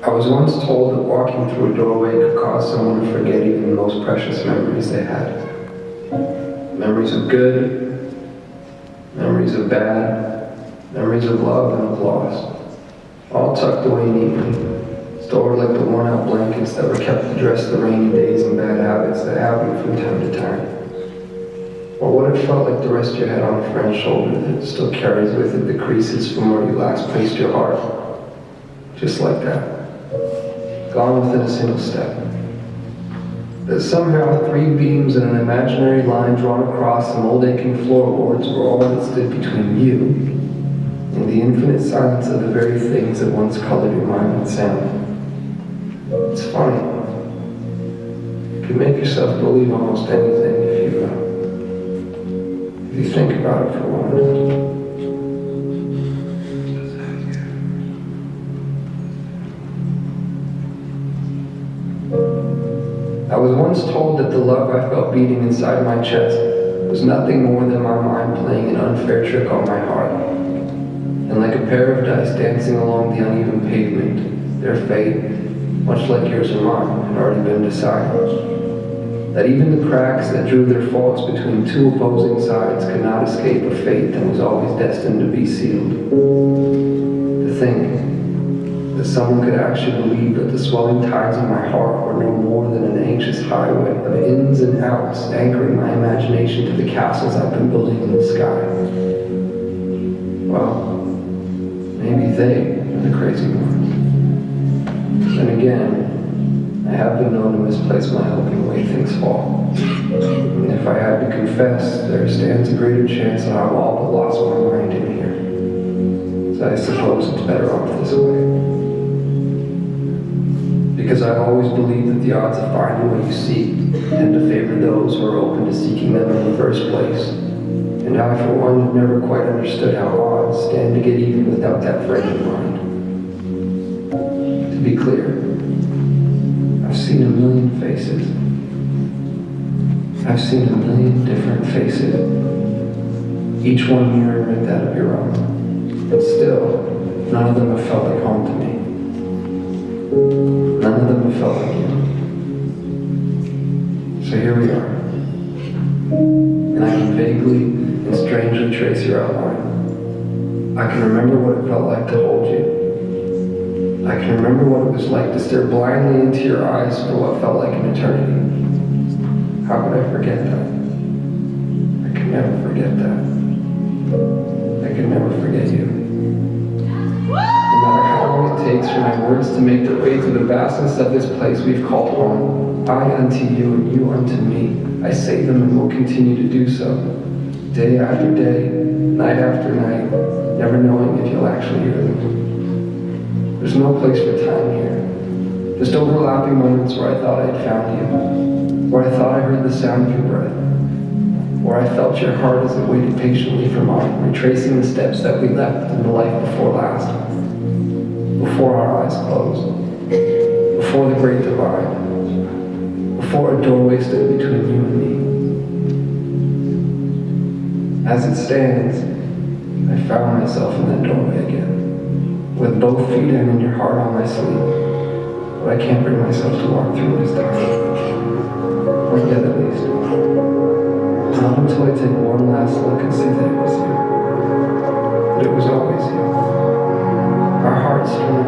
I was once told that walking through a doorway could cause someone to forget even the most precious memories they had. Memories of good, memories of bad, memories of love and of loss, all tucked away neatly, stored like the worn-out blankets that were kept to dress the rainy days and bad habits that happen from time to time. Or what it felt like to rest your head on a friend's shoulder that still carries with it the creases from where you last placed your heart. Just like that. Gone within a single step. That somehow 3 beams and an imaginary line drawn across some old aching floorboards were all that stood between you and the infinite silence of the very things that once colored your mind with sound. It's funny. You can make yourself believe almost anything if you think about it for one minute. I was once told that the love I felt beating inside my chest was nothing more than my mind playing an unfair trick on my heart. And like a pair of dice dancing along the uneven pavement, their fate, much like yours or mine, had already been decided. That even the cracks that drew their faults between 2 opposing sides could not escape a fate that was always destined to be sealed. To think that someone could actually believe that the swelling tides of my heart were no more than an anxious highway of ins and outs anchoring my imagination to the castles I've been building in the sky. Well, maybe they are the crazy ones. Then again, I have been known to misplace my hope in the way things fall. And if I had to confess, there stands a greater chance that I've all but lost my mind in here. So I suppose it's better off this way. Because I've always believed that the odds of finding what you seek tend to favor those who are open to seeking them in the first place. And I, for one, have never quite understood how odds stand to get even without that frame of mind. To be clear, I've seen a million faces. I've seen a million different faces, each one mirroring that of your own. And still, none of them have felt like home to me. None of them have felt like you. So here we are. And I can vaguely and strangely trace your outline. I can remember what it felt like to hold you. I can remember what it was like to stare blindly into your eyes for what felt like an eternity. How could I forget that? I could never forget that. I could never forget you. No matter how long it takes for my words to make their way through the vastness of this place we've called home, I unto you and you unto me, I say them and will continue to do so, day after day, night after night, never knowing if you'll actually hear them. There's no place for time here. Just overlapping moments where I thought I'd found you, where I thought I heard the sound of your breath, where I felt your heart as it waited patiently for mine, retracing the steps that we left in the life before last, before our eyes closed, before the great divide, before a doorway stood between you and me. As it stands, I found myself in that doorway again, with both feet and your heart on my sleeve, but I can't bring myself to walk through this time. Not yet, at least. Not until I take one last look and see that it was you. That it was always you. Our hearts strung